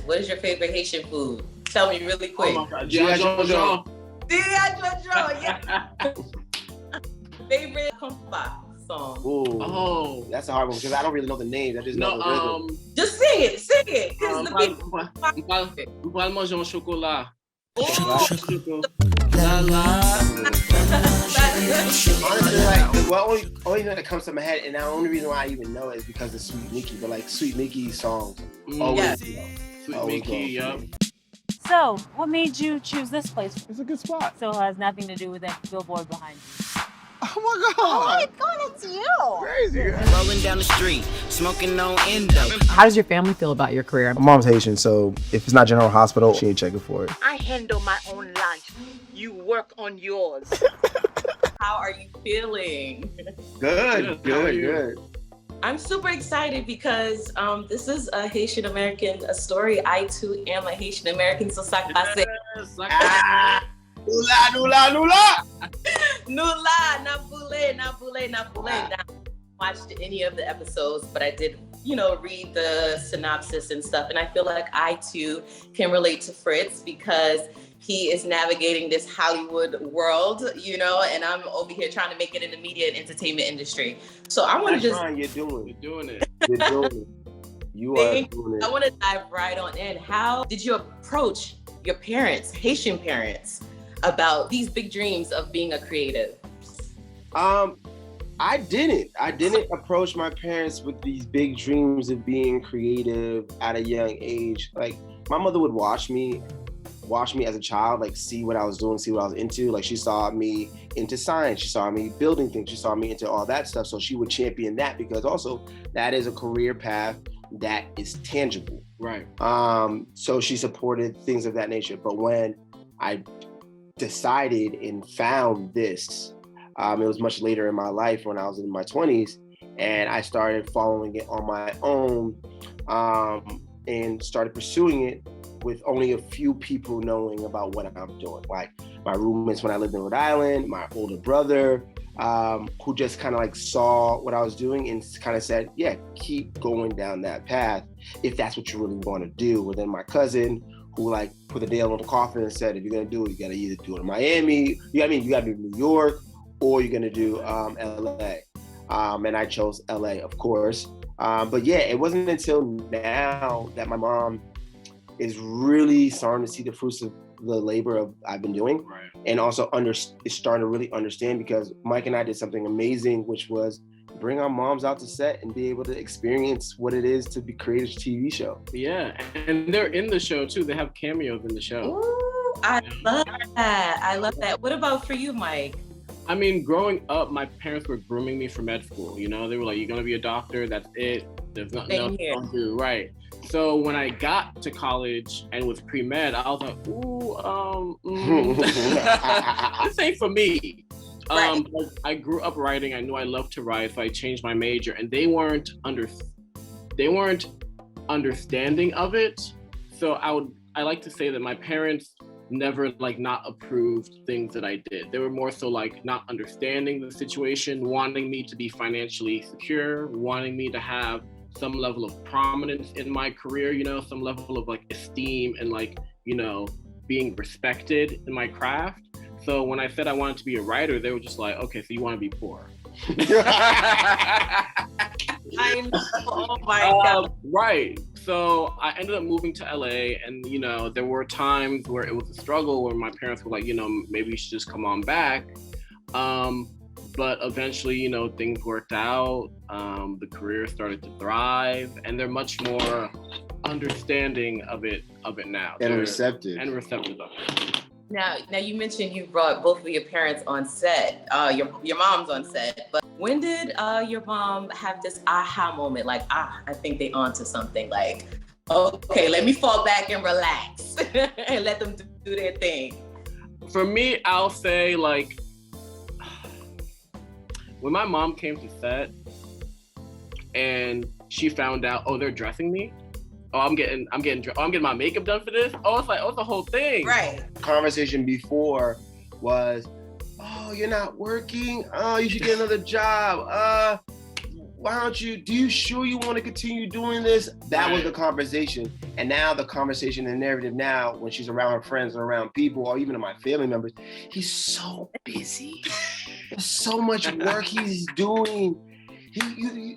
what is your favorite Haitian food? Tell me really quick. Oh my God, Jojo. Yeah. Favorite compa song? Ooh. Oh, That's a hard one because I don't really know the names. I just know the rhythm. Just sing it. Because the people. M'pral manger un chocolat. Honestly, like the only thing that comes to my head, and the only reason why I even know it is because of Sweet Mickey. But like Sweet Mickey's songs, always, Sweet Mickey, yep. So, what made you choose this place? It's a good spot. So it has nothing to do with that billboard behind you. Oh my God. It's you. Crazy. Rolling down the street, smoking on endo. How does your family feel about your career? My mom's Haitian, so if it's not General Hospital, she ain't checking for it. I handle my own life. You work on yours. How are you feeling? Good. I'm super excited because this is a Haitian American story. I too am a Haitian American, so ça passe. Nula. Nula, na boule. I watched any of the episodes, but I did, read the synopsis and stuff. And I feel like I too can relate to Fritz because he is navigating this Hollywood world, and I'm over here trying to make it in the media and entertainment industry. So I want to just... You're doing it. You're doing it. You are doing it. I want to dive right on in. How did you approach your parents, Haitian parents, about these big dreams of being a creative? I didn't approach my parents with these big dreams of being creative at a young age. Like, my mother would watch me as a child, like see what I was doing, see what I was into. Like, she saw me into science, she saw me building things, she saw me into all that stuff. So she would champion that because also that is a career path that is tangible. Right. So she supported things of that nature. But when I decided and found this, it was much later in my life when I was in my 20s, and I started following it on my own and started pursuing it with only a few people knowing about what I'm doing. Like my roommates when I lived in Rhode Island, my older brother, who just kind of like saw what I was doing and kind of said, yeah, keep going down that path if that's what you really want to do. And then my cousin, who like put the nail on the coffin and said, if you're gonna do it, you gotta either do it in Miami, you gotta do New York, or you're gonna do LA. And I chose LA, of course. But yeah, it wasn't until now that my mom is really starting to see the fruits of the labor I've been doing, Right. and also is starting to really understand, because Mike and I did something amazing, which was bring our moms out to set and be able to experience what it is to be creative TV show. Yeah, and they're in the show too. They have cameos in the show. Ooh, I love that. What about for you, Mike? I mean, growing up, my parents were grooming me for med school. They were like, "You're gonna be a doctor. That's it. There's nothing else you can do." Right. So when I got to college and was pre-med, I was like, this ain't for me. Right. But I grew up writing. I knew I loved to write, so I changed my major, and they weren't understanding of it. So I like to say that my parents never like not approved things that I did. They were more so like not understanding the situation, wanting me to be financially secure, wanting me to have some level of prominence in my career, some level of like esteem and like, being respected in my craft. So when I said I wanted to be a writer, they were just like, okay, so you want to be poor. Oh my God. Right. So I ended up moving to LA, and there were times where it was a struggle where my parents were like, maybe you should just come on back. But eventually, things worked out. The career started to thrive, and they're much more understanding of it now. And receptive. of it. Now you mentioned you brought both of your parents on set, your mom's on set, but when did your mom have this aha moment? Like, I think they onto something, like, okay, let me fall back and relax and let them do their thing. For me, I'll say like, when my mom came to set and she found out, they're dressing me. I'm getting my makeup done for this. It's the whole thing. Right. Conversation before was, you're not working. You should get another job. do you sure you want to continue doing this? That was the conversation. And now the conversation and narrative now, when she's around her friends or around people, or even my family members, he's so busy. There's so much work he's doing.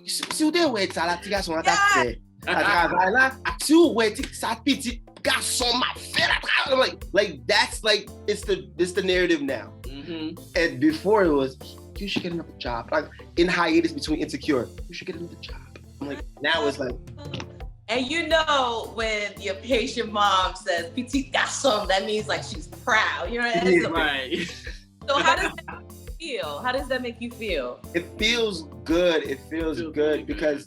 Si ou te wè sa la ti garçon ta fè, a travay la, si ou wè sa petit garçon ma fè la travay, like that's like it's the narrative now. Mm-hmm. And before it was, you should get another job. Like in hiatus between Insecure, you should get another job. I'm like, now it's like. And you know, when your Haitian mom says petit garçon, that means like she's proud. You know what I mean? Right. So how does that make you feel? How does that make you feel? It feels good. It feels good because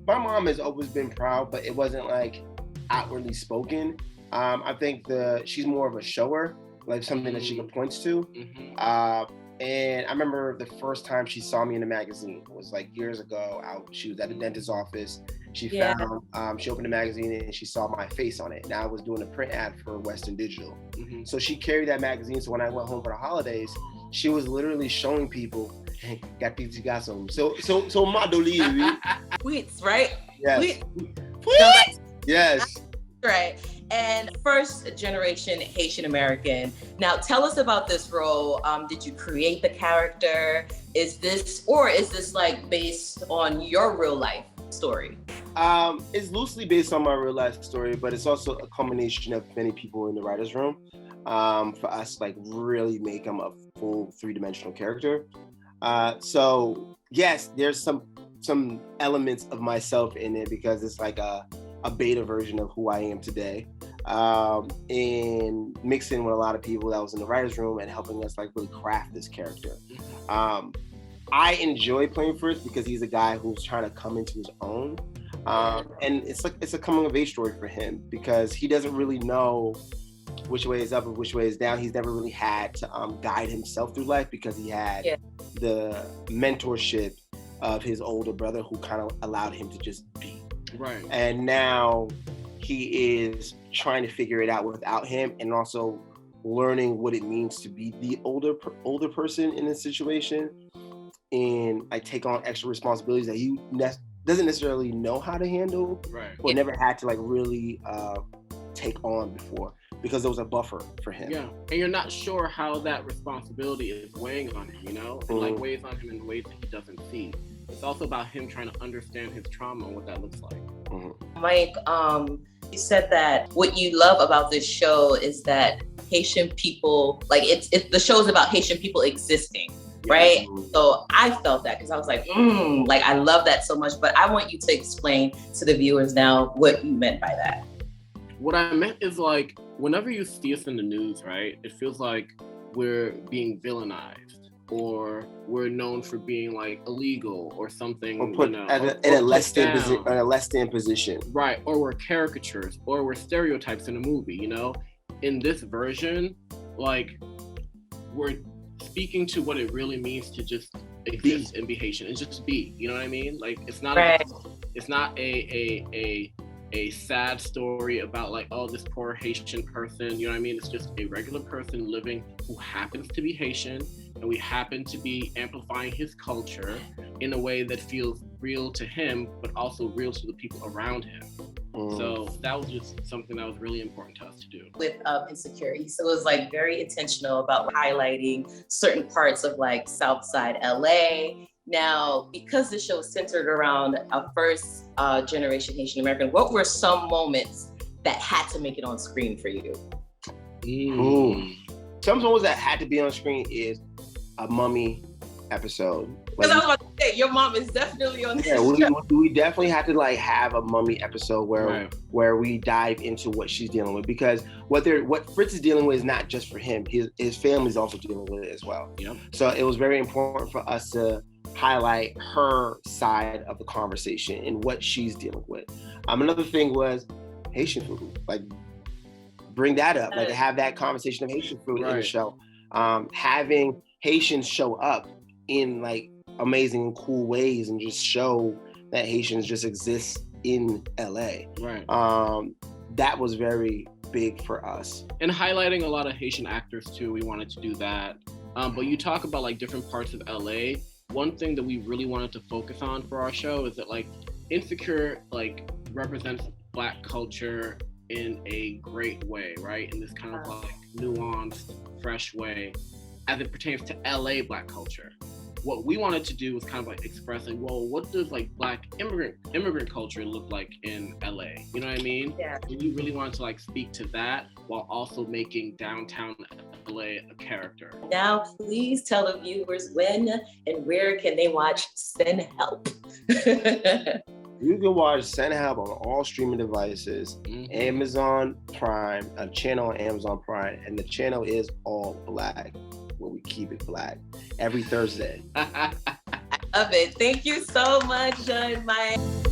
my mom has always been proud, but it wasn't like outwardly spoken. I think she's more of a shower, like something that she points to. Mm-hmm. And I remember the first time she saw me in a magazine was like years ago. She was at a dentist's office. She she opened the magazine and she saw my face on it. And I was doing a print ad for Western Digital. Mm-hmm. So she carried that magazine. So when I went home for the holidays, she was literally showing people, hey, got some. So Madoli. Tweets, right? Yes. Tweets. Yes. Right. And first generation Haitian American. Now tell us about this role. Did you create the character? Is this like based on your real life story? It's loosely based on my real life story, but it's also a combination of many people in the writer's room for us to like really make him a full 3-dimensional character. So yes, there's some elements of myself in it because it's like a beta version of who I am today, and mixing with a lot of people that was in the writer's room and helping us like really craft this character. I enjoy playing Fritz because he's a guy who's trying to come into his own, and it's a coming of age story for him because he doesn't really know which way is up and which way is down. He's never really had to guide himself through life because he had the mentorship of his older brother who kind of allowed him to just be. Right. And now he is trying to figure it out without him and also learning what it means to be the older person in this situation and like take on extra responsibilities that he doesn't necessarily know how to handle, right, or never had to like really take on before because there was a buffer for him. Yeah, and you're not sure how that responsibility is weighing on him, you know? And like weighs on him in ways that he doesn't see. It's also about him trying to understand his trauma and what that looks like. Mike, you said that what you love about this show is that Haitian people, like the show is about Haitian people existing, right? So I felt that because I was like, like I love that so much, but I want you to explain to the viewers now what you meant by that. What I meant is like, whenever you see us in the news, right, it feels like we're being villainized or we're known for being like illegal or something, or put in a less than position. Right, or we're caricatures or we're stereotypes in a movie, you know? In this version, like we're speaking to what it really means to just exist and be Haitian and just be, you know what I mean? Like it's not a sad story about like, oh, this poor Haitian person, you know what I mean? It's just a regular person living who happens to be Haitian, and we happen to be amplifying his culture in a way that feels real to him, but also real to the people around him. So that was just something that was really important to us to do. With Insecurity, so it was like very intentional about highlighting certain parts of like Southside LA. Now, because the show is centered around a first generation Haitian American, what were some moments that had to make it on screen for you? Some moments that had to be on screen is a mummy episode. Because I was about to say, your mom is definitely on this show. We definitely had to like have a mummy episode where we dive into what she's dealing with, because what Fritz is dealing with is not just for him. His family's also dealing with it as well. Yep. So it was very important for us to highlight her side of the conversation and what she's dealing with. Another thing was Haitian food. Like bring that up, like have that conversation of Haitian food in the show. Having Haitians show up in like amazing and cool ways and just show that Haitians just exist in LA. Right. That was very big for us. And highlighting a lot of Haitian actors too, we wanted to do that. But you talk about like different parts of LA one thing that we really wanted to focus on for our show is that like Insecure like represents Black culture in a great way, right? In this kind of like nuanced, fresh way as it pertains to LA Black culture. What we wanted to do was kind of like express like, well, what does like Black immigrant culture look like in LA? You know what I mean? Yeah. And we really wanted to like speak to that while also making downtown LA a character. Now, please tell the viewers when and where can they watch Send Help. You can watch Send Help on all streaming devices, Amazon Prime, a channel on Amazon Prime, and the channel is AllBlk, where we keep it Black, every Thursday. I love it. Thank you so much, Mike.